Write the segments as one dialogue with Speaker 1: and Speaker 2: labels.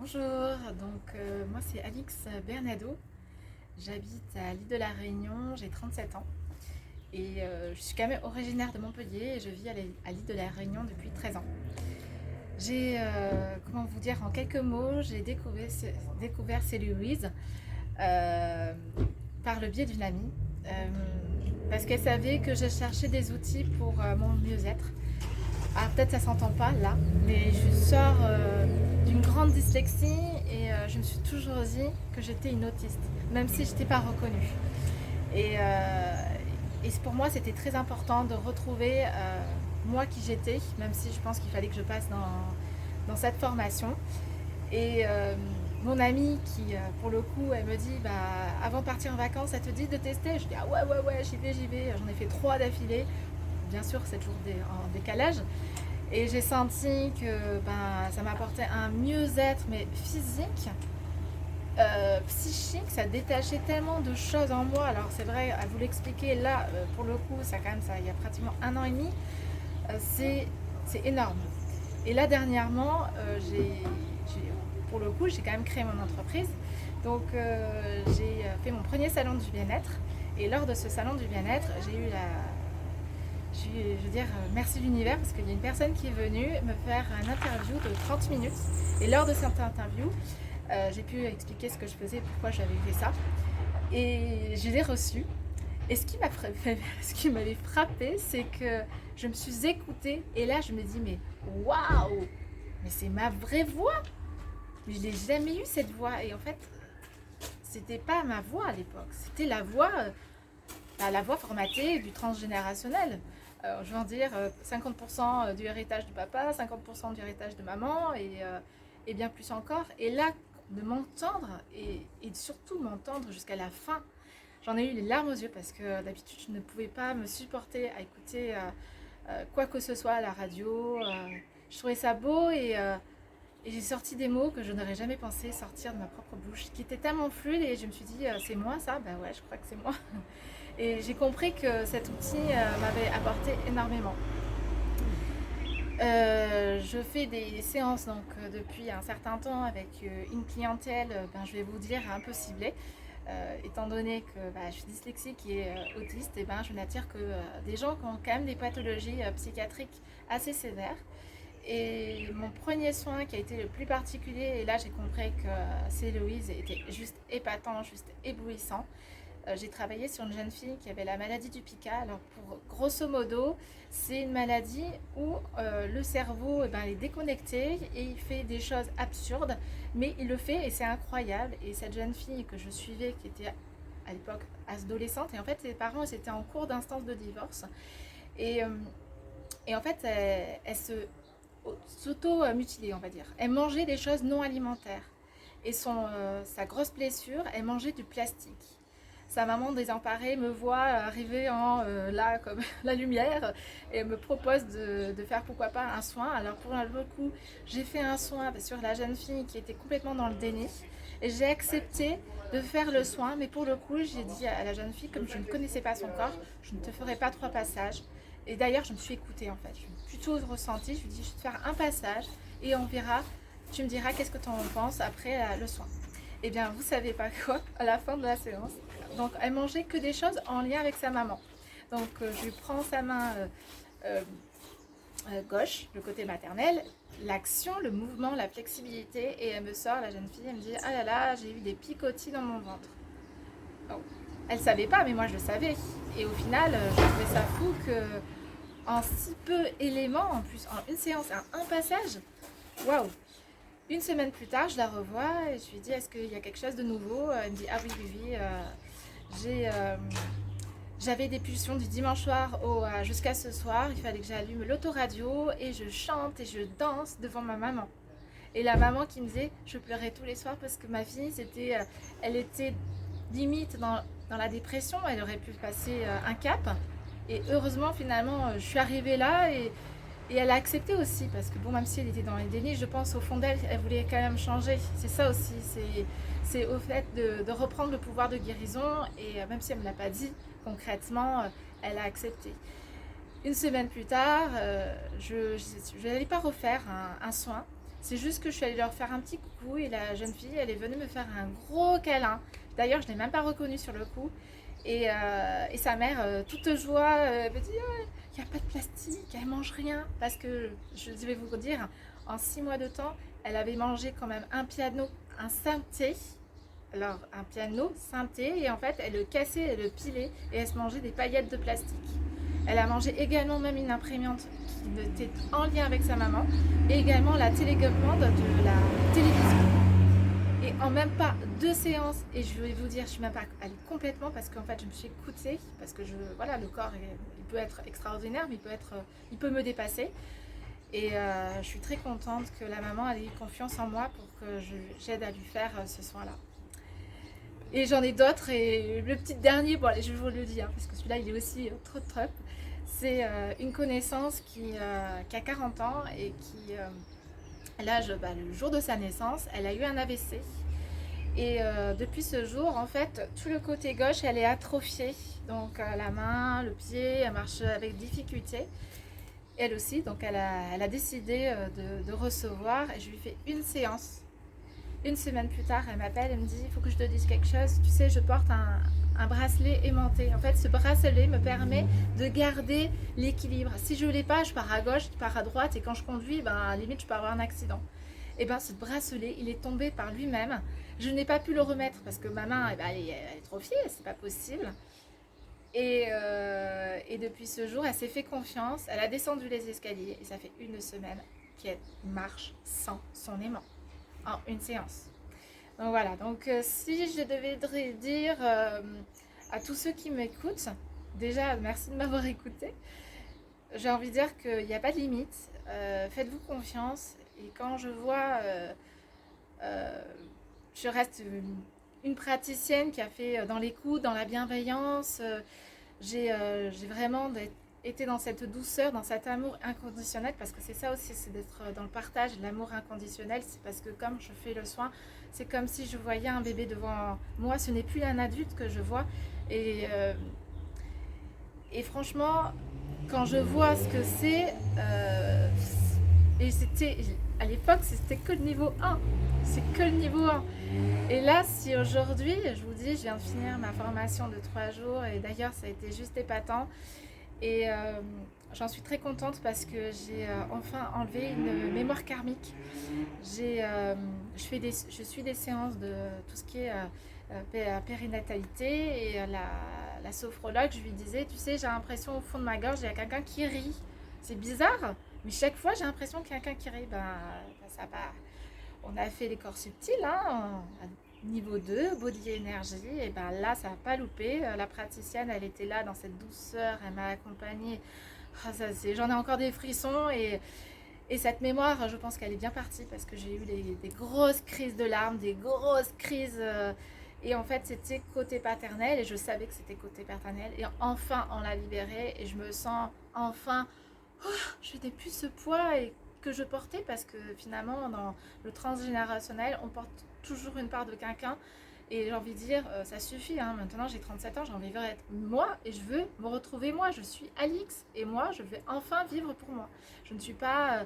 Speaker 1: Bonjour, moi c'est Alix Bernado, j'habite à l'île de la Réunion, j'ai 37 ans et je suis quand même originaire de Montpellier et je vis à l'île de la Réunion depuis 13 ans. Comment vous dire, en quelques mots, j'ai découvert C'est Louise euh, par le biais d'une amie euh, parce qu'elle savait que je cherchais des outils pour mon mieux-être. Ah, peut-être ça s'entend pas là, mais je sors d'une grande dyslexie et je me suis toujours dit que j'étais une autiste, même si je n'étais pas reconnue. Et, euh, et pour moi, c'était très important de retrouver moi qui j'étais, même si je pense qu'il fallait que je passe dans cette formation. Et mon amie qui, pour le coup, elle me dit, bah, avant de partir en vacances, ça te dit de tester. Je dis, ah ouais, ouais, ouais, j'y vais. J'en ai fait 3 d'affilée. Bien sûr, c'est toujours en décalage. Et j'ai senti que ben, ça m'apportait un mieux-être, mais physique, psychique, ça détachait tellement de choses en moi. Alors c'est vrai, à vous l'expliquer, là, pour le coup, ça quand même, ça, il y a pratiquement un an et demi, c'est énorme. Et là, dernièrement, pour le coup, j'ai quand même créé mon entreprise. Donc j'ai fait mon premier salon du bien-être. Et lors de ce salon du bien-être, j'ai eu je veux dire, merci l'univers parce qu'il y a une personne qui est venue me faire un interview de 30 minutes. Et lors de cette interview, j'ai pu expliquer ce que je faisais, pourquoi j'avais fait ça. Et je l'ai reçu. Et ce qui m'avait frappé, c'est que je me suis écoutée. Et là, je me dis, mais waouh, mais c'est ma vraie voix. Mais je n'ai jamais eu cette voix. Et en fait, c'était pas ma voix à l'époque. C'était la voix formatée du transgénérationnel. Je veux en dire 50% du héritage du papa, 50% du héritage de maman et bien plus encore. Et là, de m'entendre et surtout m'entendre jusqu'à la fin, j'en ai eu les larmes aux yeux parce que d'habitude je ne pouvais pas me supporter à écouter quoi que ce soit à la radio. Je trouvais ça beau et j'ai sorti des mots que je n'aurais jamais pensé sortir de ma propre bouche, qui étaient tellement fluides et je me suis dit c'est moi ça. Ben ouais, je crois que c'est moi. Et j'ai compris que cet outil m'avait apporté énormément. Je fais des séances depuis un certain temps avec une clientèle, je vais vous dire, un peu ciblée. Étant donné que je suis dyslexique et autiste, et je n'attire que des gens qui ont quand même des pathologies psychiatriques assez sévères. Et mon premier soin qui a été le plus particulier, et là j'ai compris que c'est Louise, était juste épatant, juste éblouissant. J'ai travaillé sur une jeune fille qui avait la maladie du Pica. Alors, pour grosso modo, c'est une maladie où le cerveau est déconnecté et il fait des choses absurdes, mais il le fait et c'est incroyable. Et cette jeune fille que je suivais, qui était à l'époque adolescente, et en fait, ses parents étaient en cours d'instance de divorce. Et, euh, et en fait, elle s'auto-mutilait, on va dire. Elle mangeait des choses non alimentaires. Et sa grosse blessure, elle mangeait du plastique. Sa maman désemparée me voit arriver là comme la lumière et me propose de faire pourquoi pas un soin. Alors pour le coup, j'ai fait un soin sur la jeune fille qui était complètement dans le déni et j'ai accepté de faire le soin, mais pour le coup, j'ai dit à la jeune fille, comme je ne connaissais pas son corps, je ne te ferai pas 3 passages. Et d'ailleurs, je me suis écoutée en fait. Je suis plutôt ressentie. Je lui dis, je vais te faire un passage et on verra. Tu me diras qu'est-ce que tu en penses après le soin. Eh bien, vous savez pas quoi, à la fin de la séance, donc elle mangeait que des choses en lien avec sa maman. Donc je lui prends sa main euh, gauche, le côté maternel, l'action, le mouvement, la flexibilité, et elle me sort, la jeune fille, elle me dit, ah là là, j'ai eu des picotis dans mon ventre. Donc, elle savait pas, mais moi je le savais. Et au final, je trouvais ça fou que en si peu d'éléments, en plus en une séance, un passage, waouh. Une semaine plus tard, je la revois et je lui dis est-ce qu'il y a quelque chose de nouveau. Elle me dit ah oui, oui, oui. J'ai, euh, J'avais des pulsions du dimanche soir jusqu'à ce soir. Il fallait que j'allume l'autoradio et je chante et je danse devant ma maman. Et la maman qui me disait je pleurais tous les soirs parce que ma fille, elle était limite dans la dépression. Elle aurait pu passer un cap. Et heureusement, finalement, je suis arrivée là et elle a accepté aussi, parce que bon, même si elle était dans les dénis, je pense au fond d'elle, elle voulait quand même changer. C'est ça aussi, c'est au fait de reprendre le pouvoir de guérison, et même si elle ne me l'a pas dit concrètement, elle a accepté. Une semaine plus tard, je n'allais pas refaire un soin, C'est juste que je suis allée leur faire un petit coucou et la jeune fille, elle est venue me faire un gros câlin. D'ailleurs, je ne l'ai même pas reconnue sur le coup. Et sa mère, toute joie, me dit oh, il n'y a pas de plastique, elle mange rien. Parce que, je vais vous dire, en 6 mois de temps, elle avait mangé quand même un piano, un synthé. Alors, un piano synthé, et en fait, elle le cassait, elle le pilait, et elle se mangeait des paillettes de plastique. Elle a mangé également même une imprimante qui était en lien avec sa maman, et également la télécommande de la télévision. Et en même pas 2 séances, et je vais vous dire, je suis même pas allée complètement parce qu'en fait je me suis écoutée, parce que voilà, le corps il peut être extraordinaire, mais il peut me dépasser. Et je suis très contente que la maman ait eu confiance en moi pour que j'aide à lui faire ce soin-là. Et j'en ai d'autres, et le petit dernier, bon allez, je vous le dis, hein, parce que celui-là il est aussi trop top. C'est une connaissance qui a 40 ans et qui, le jour de sa naissance, elle a eu un AVC. Et depuis ce jour, en fait, tout le côté gauche, elle est atrophiée. Donc la main, le pied, elle marche avec difficulté. Elle aussi, donc elle a décidé de recevoir. Et je lui fais une séance. Une semaine plus tard, elle m'appelle, elle me dit, il faut que je te dise quelque chose. Tu sais, je porte un bracelet aimanté. En fait, ce bracelet me permet de garder l'équilibre. Si je ne l'ai pas, je pars à gauche, je pars à droite. Et quand je conduis, limite, je peux avoir un accident. Et ce bracelet, il est tombé par lui-même. Je n'ai pas pu le remettre parce que ma main, elle est trophiée, c'est pas possible. Et depuis ce jour, elle s'est fait confiance. Elle a descendu les escaliers et ça fait une semaine qu'elle marche sans son aimant en une séance. Donc voilà, donc si je devais dire à tous ceux qui m'écoutent, déjà merci de m'avoir écouté. J'ai envie de dire qu'il n'y a pas de limite. Faites-vous confiance. Et quand je vois, je reste une praticienne qui a fait dans l'écoute, dans la bienveillance. J'ai vraiment été dans cette douceur, dans cet amour inconditionnel, parce que c'est ça aussi, c'est d'être dans le partage, l'amour inconditionnel. C'est parce que comme je fais le soin, c'est comme si je voyais un bébé devant moi. Ce n'est plus un adulte que je vois. Et franchement, quand je vois ce que c'est, et c'était à l'époque, c'était que le niveau 1. C'est que le niveau 1. Et là, si aujourd'hui, je vous dis, je viens de finir ma formation de 3 jours, et d'ailleurs, ça a été juste épatant. Et j'en suis très contente parce que j'ai enfin enlevé une mémoire karmique. Je suis des séances de tout ce qui est périnatalité, et la sophrologue, je lui disais, tu sais, j'ai l'impression au fond de ma gorge, il y a quelqu'un qui rit. C'est bizarre, mais chaque fois j'ai l'impression qu'il y a quelqu'un qui rit. Ça va. On a fait les corps subtils, hein, niveau 2, body énergie, et là ça n'a pas loupé. La praticienne, elle était là dans cette douceur, elle m'a accompagnée. J'en ai encore des frissons, et cette mémoire, je pense qu'elle est bien partie parce que j'ai eu des grosses crises de larmes, des grosses crises. Et en fait, c'était côté paternel, et je savais que c'était côté paternel. Et enfin, on l'a libéré, et je me sens enfin, je n'ai plus ce poids que je portais, parce que finalement, dans le transgénérationnel, on porte toujours une part de quelqu'un. Et j'ai envie de dire, ça suffit, hein. Maintenant j'ai 37 ans, j'ai envie d'être moi, et je veux me retrouver moi. Je suis Alix, et moi je vais enfin vivre pour moi. Je ne suis pas,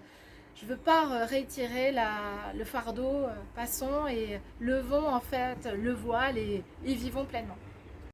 Speaker 1: je veux pas réitérer le fardeau. Passons et levons en fait le voile, et vivons pleinement.